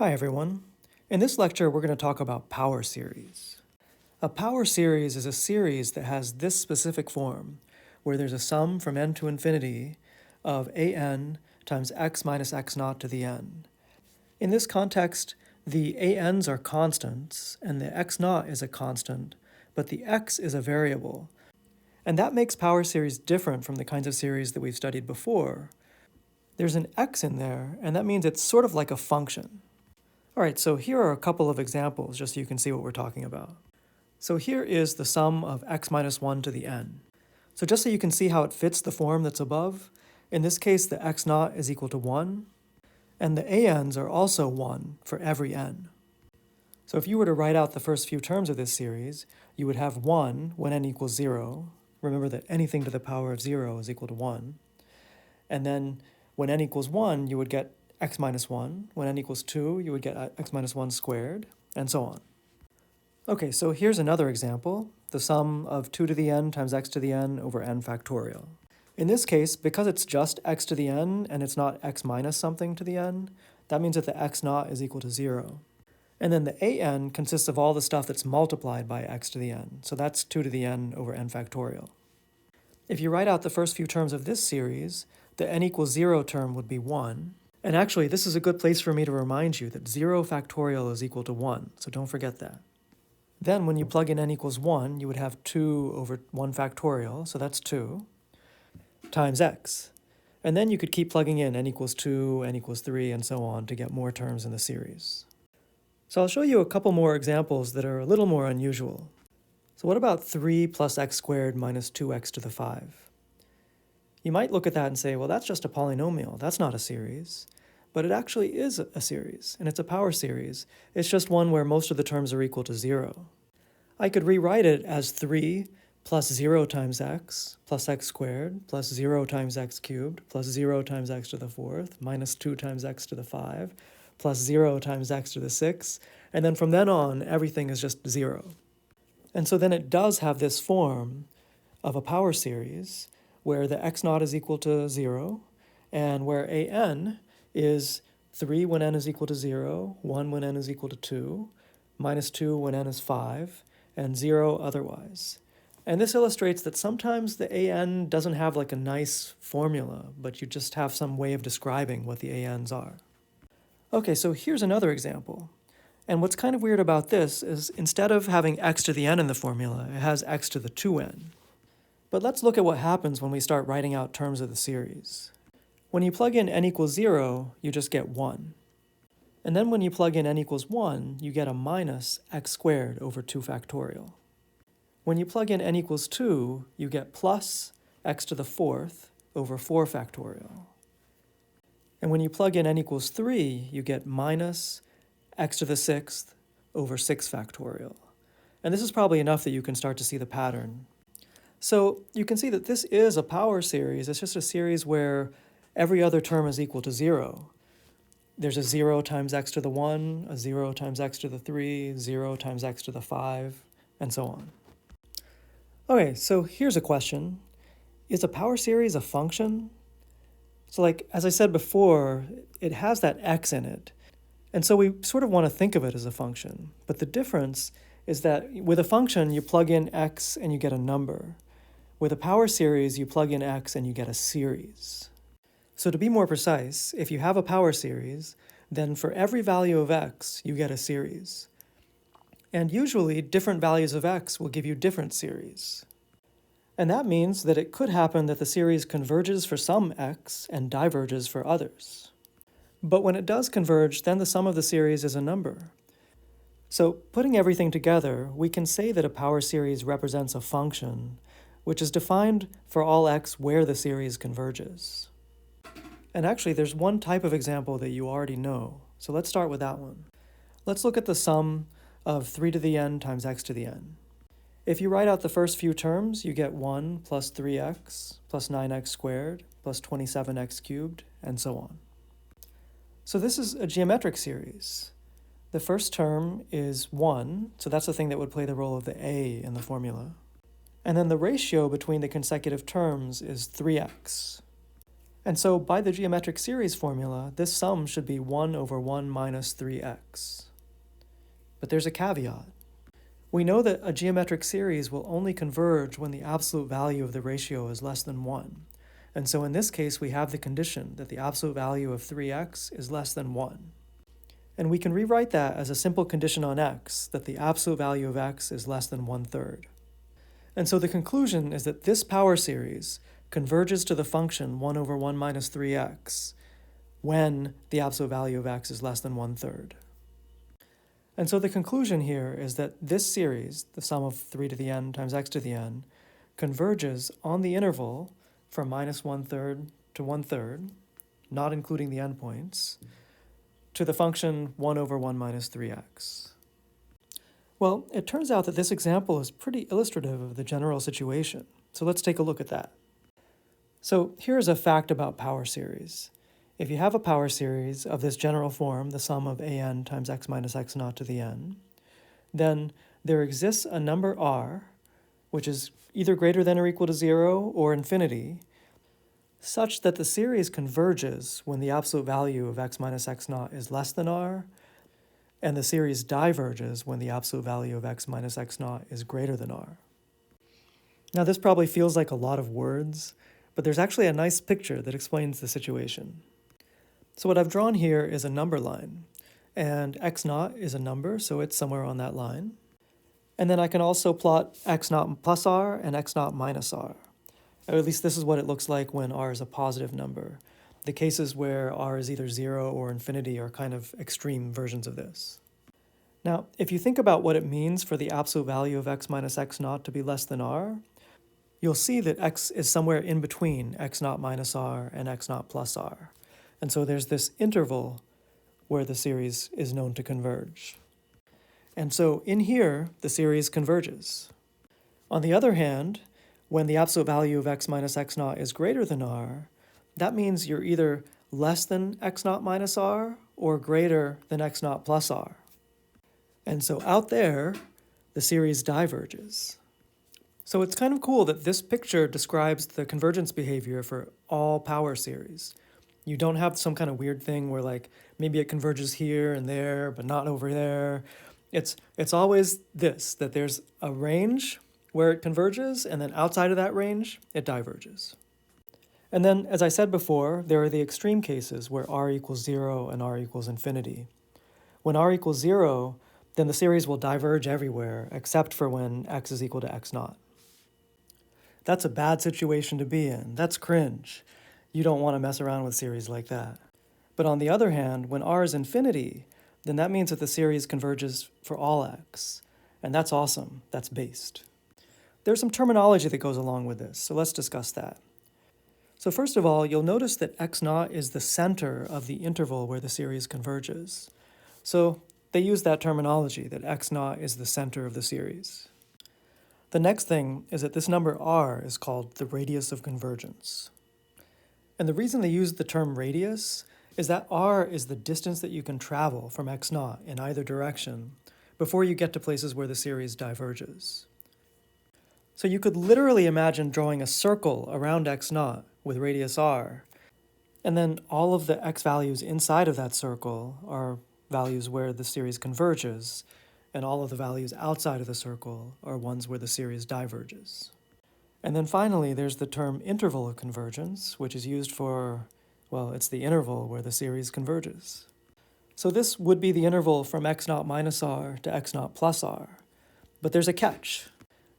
Hi everyone. In this lecture we're going to talk about power series. A power series is a series that has this specific form, where there's a sum from n to infinity of an times x minus x naught to the n. In this context, the an's are constants and the x naught is a constant, but the x is a variable. And that makes power series different from the kinds of series that we've studied before. There's an x in there, and that means it's sort of like a function. All right, so here are a couple of examples just so you can see what we're talking about. So here is the sum of x minus 1 to the n. So just so you can see how it fits the form that's above, in this case the x naught is equal to 1, and the an's are also 1 for every n. So if you were to write out the first few terms of this series, you would have 1 when n equals 0. Remember that anything to the power of 0 is equal to 1. And then when n equals 1, you would get x minus 1. When n equals 2, you would get x minus 1 squared, and so on. Okay, so here's another example, the sum of 2 to the n times x to the n over n factorial. In this case, because it's just x to the n and it's not x minus something to the n, that means that the x naught is equal to 0. And then the an consists of all the stuff that's multiplied by x to the n, so that's 2 to the n over n factorial. If you write out the first few terms of this series, the n equals 0 term would be 1. And actually, this is a good place for me to remind you that 0 factorial is equal to 1, so don't forget that. Then when you plug in n equals 1, you would have 2 over 1 factorial, so that's 2, times x. And then you could keep plugging in n equals 2, n equals 3, and so on to get more terms in the series. So I'll show you a couple more examples that are a little more unusual. So what about 3 plus x squared minus 2x to the 5? You might look at that and say, well, that's just a polynomial, that's not a series. But it actually is a series, and it's a power series. It's just one where most of the terms are equal to 0. I could rewrite it as 3 plus 0 times x plus x squared plus 0 times x cubed plus 0 times x to the 4th minus 2 times x to the 5 plus 0 times x to the 6, and then from then on, everything is just 0. And so then it does have this form of a power series where the x naught is equal to 0, and where an is 3 when n is equal to 0, 1 when n is equal to 2, minus 2 when n is 5, and 0 otherwise. And this illustrates that sometimes the an doesn't have like a nice formula, but you just have some way of describing what the an's are. Okay, so here's another example. And what's kind of weird about this is instead of having x to the n in the formula, it has x to the 2n. But let's look at what happens when we start writing out terms of the series. When you plug in n equals 0, you just get 1. And then when you plug in n equals 1, you get a minus x squared over 2 factorial. When you plug in n equals 2, you get plus x to the 4th over 4 factorial. And when you plug in n equals 3, you get minus x to the 6th over 6 factorial. And this is probably enough that you can start to see the pattern. So you can see that this is a power series. It's just a series where every other term is equal to 0. There's a 0 times x to the 1, a 0 times x to the 3, 0 times x to the 5, and so on. Okay, so here's a question. Is a power series a function? So like, as I said before, it has that x in it. And so we sort of want to think of it as a function. But the difference is that with a function, you plug in x and you get a number. With a power series, you plug in x and you get a series. So to be more precise, if you have a power series, then for every value of x, you get a series. And usually, different values of x will give you different series. And that means that it could happen that the series converges for some x and diverges for others. But when it does converge, then the sum of the series is a number. So putting everything together, we can say that a power series represents a function, which is defined for all x where the series converges. And actually, there's one type of example that you already know, so let's start with that one. Let's look at the sum of 3 to the n times x to the n. If you write out the first few terms, you get 1 plus 3x plus 9x squared plus 27x cubed, and so on. So this is a geometric series. The first term is 1, so that's the thing that would play the role of the a in the formula. And then the ratio between the consecutive terms is 3x. And so by the geometric series formula, this sum should be 1 over 1 minus 3x. But there's a caveat. We know that a geometric series will only converge when the absolute value of the ratio is less than 1. And so in this case, we have the condition that the absolute value of 3x is less than 1. And we can rewrite that as a simple condition on x, that the absolute value of x is less than 1/3. And so the conclusion is that this power series converges to the function 1 over 1 minus 3x when the absolute value of x is less than 1/3. And so the conclusion here is that this series, the sum of 3 to the n times x to the n, converges on the interval from minus 1/3 to 1/3, not including the endpoints, to the function 1 over 1 minus 3x. Well, it turns out that this example is pretty illustrative of the general situation, so let's take a look at that. So here's a fact about power series. If you have a power series of this general form, the sum of an times x minus x naught to the n, then there exists a number r, which is either greater than or equal to 0 or infinity, such that the series converges when the absolute value of x minus x naught is less than r, and the series diverges when the absolute value of x minus x naught is greater than r. Now this probably feels like a lot of words, but there's actually a nice picture that explains the situation. So what I've drawn here is a number line, and x naught is a number, so it's somewhere on that line. And then I can also plot x naught plus r and x naught minus r. Or at least this is what it looks like when r is a positive number. The cases where r is either 0 or infinity are kind of extreme versions of this. Now, if you think about what it means for the absolute value of x minus x naught to be less than r, you'll see that x is somewhere in between x naught minus r and x naught plus r. And so there's this interval where the series is known to converge. And so in here, the series converges. On the other hand, when the absolute value of x minus x naught is greater than r, that means you're either less than x naught minus r or greater than x naught plus r. And so out there, the series diverges. So it's kind of cool that this picture describes the convergence behavior for all power series. You don't have some kind of weird thing where like maybe it converges here and there, but not over there. It's always this, that there's a range where it converges, and then outside of that range, it diverges. And then, as I said before, there are the extreme cases where r equals 0 and r equals infinity. When r equals 0, then the series will diverge everywhere except for when x is equal to x naught. That's a bad situation to be in. That's cringe. You don't want to mess around with series like that. But on the other hand, when r is infinity, then that means that the series converges for all x. And that's awesome. That's based. There's some terminology that goes along with this, so let's discuss that. So first of all, you'll notice that x naught is the center of the interval where the series converges. So they use that terminology, that x naught is the center of the series. The next thing is that this number r is called the radius of convergence. And the reason they use the term radius is that r is the distance that you can travel from x naught in either direction before you get to places where the series diverges. So you could literally imagine drawing a circle around x naught with radius r, and then all of the x values inside of that circle are values where the series converges, and all of the values outside of the circle are ones where the series diverges. And then finally, there's the term interval of convergence, which is used for, well, it's the interval where the series converges. So this would be the interval from x naught minus r to x naught plus r. But there's a catch.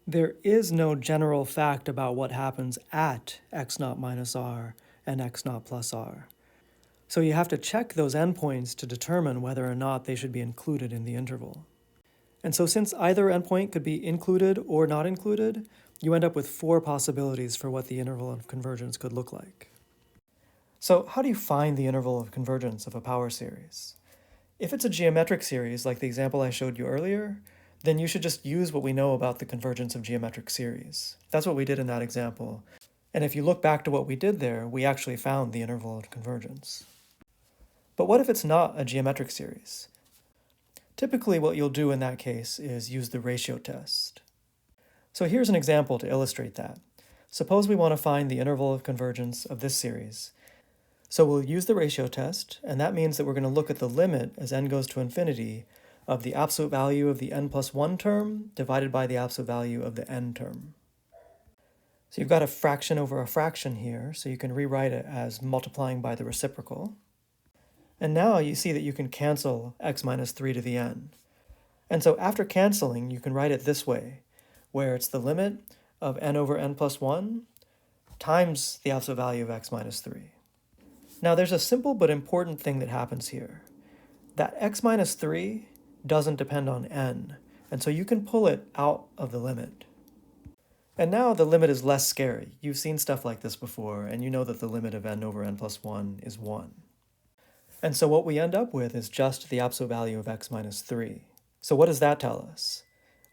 There is no general fact about what happens at x naught minus r and x naught plus r. So you have to check those endpoints to determine whether or not they should be included in the interval. And so since either endpoint could be included or not included, you end up with 4 possibilities for what the interval of convergence could look like. So how do you find the interval of convergence of a power series? If it's a geometric series, like the example I showed you earlier, then you should just use what we know about the convergence of geometric series. That's what we did in that example. And if you look back to what we did there, we actually found the interval of convergence. But what if it's not a geometric series? Typically, what you'll do in that case is use the ratio test. So here's an example to illustrate that. Suppose we want to find the interval of convergence of this series, So we'll use the ratio test, and that means that we're going to look at the limit as n goes to infinity of the absolute value of the n plus 1 term divided by the absolute value of the n term. So you've got a fraction over a fraction here, so you can rewrite it as multiplying by the reciprocal. And now you see that you can cancel x minus 3 to the n. And so after canceling, you can write it this way, where it's the limit of n over n plus 1 times the absolute value of x minus 3. Now there's a simple but important thing that happens here. That x minus 3 doesn't depend on n, and so you can pull it out of the limit. And now the limit is less scary. You've seen stuff like this before, and you know that the limit of n over n plus 1 is 1. And so what we end up with is just the absolute value of x minus 3. So what does that tell us?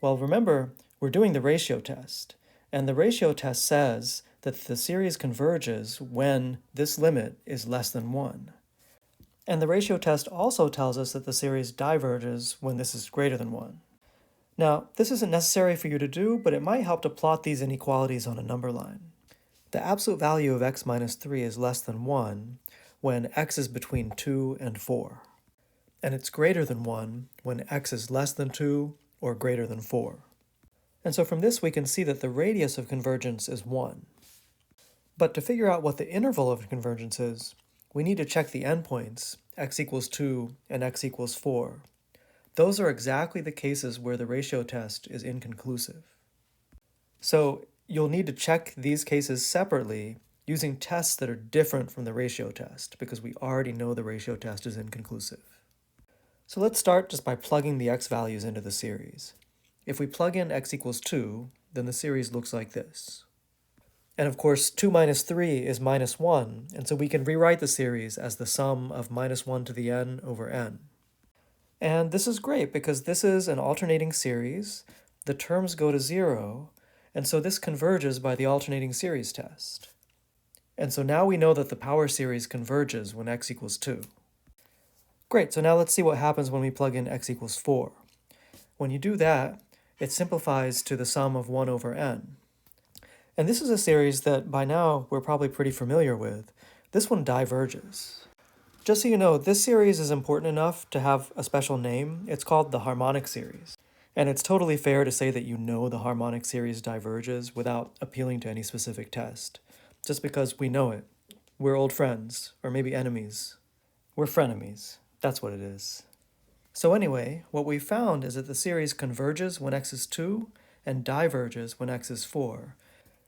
Well, remember, we're doing the ratio test, and the ratio test says that the series converges when this limit is less than 1. And the ratio test also tells us that the series diverges when this is greater than 1. Now, this isn't necessary for you to do, but it might help to plot these inequalities on a number line. The absolute value of x minus 3 is less than 1 when x is between 2 and 4. And it's greater than 1 when x is less than 2 or greater than 4. And so from this we can see that the radius of convergence is 1. But to figure out what the interval of convergence is, we need to check the endpoints, x equals 2 and x equals 4. Those are exactly the cases where the ratio test is inconclusive. So you'll need to check these cases separately using tests that are different from the ratio test, because we already know the ratio test is inconclusive. So let's start just by plugging the x values into the series. If we plug in x equals 2, then the series looks like this. And of course, 2 minus 3 is minus 1, and so we can rewrite the series as the sum of minus 1 to the n over n. And this is great because this is an alternating series, the terms go to 0, and so this converges by the alternating series test. And so now we know that the power series converges when x equals 2. Great, so now let's see what happens when we plug in x equals 4. When you do that, it simplifies to the sum of 1 over n. And this is a series that by now we're probably pretty familiar with. This one diverges. Just so you know, this series is important enough to have a special name. It's called the harmonic series. And it's totally fair to say that you know the harmonic series diverges without appealing to any specific test, just because we know it. We're old friends, or maybe enemies. We're frenemies. That's what it is. So anyway, what we found is that the series converges when x is 2 and diverges when x is 4.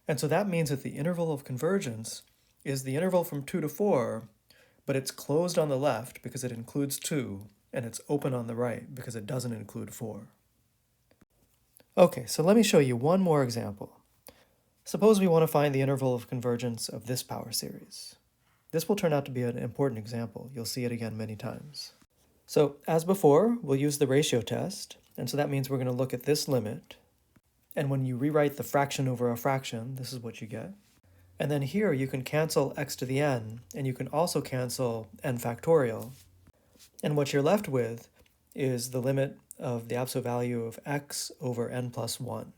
And so that means that the interval of convergence is the interval from 2 to 4, but it's closed on the left because it includes 2, and it's open on the right because it doesn't include 4. Okay, so let me show you one more example. Suppose we want to find the interval of convergence of this power series. This will turn out to be an important example. You'll see it again many times. So as before, we'll use the ratio test, and so that means we're going to look at this limit. And when you rewrite the fraction over a fraction, this is what you get. And then here you can cancel x to the n, and you can also cancel n factorial. And what you're left with is the limit of the absolute value of x over n plus 1.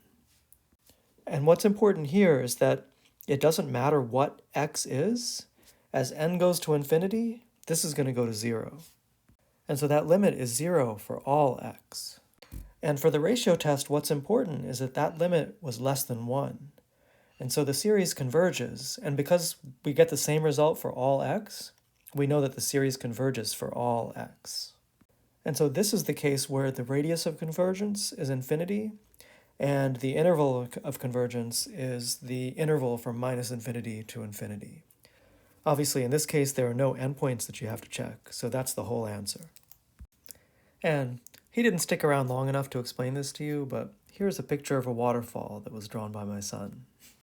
And what's important here is that it doesn't matter what x is. As n goes to infinity, this is going to go to 0. And so that limit is 0 for all x. And for the ratio test, what's important is that that limit was less than 1. And so the series converges, and because we get the same result for all x, we know that the series converges for all x. And so this is the case where the radius of convergence is infinity, and the interval of convergence is the interval from minus infinity to infinity. Obviously, in this case, there are no endpoints that you have to check, so that's the whole answer. And he didn't stick around long enough to explain this to you, but here's a picture of a waterfall that was drawn by my son.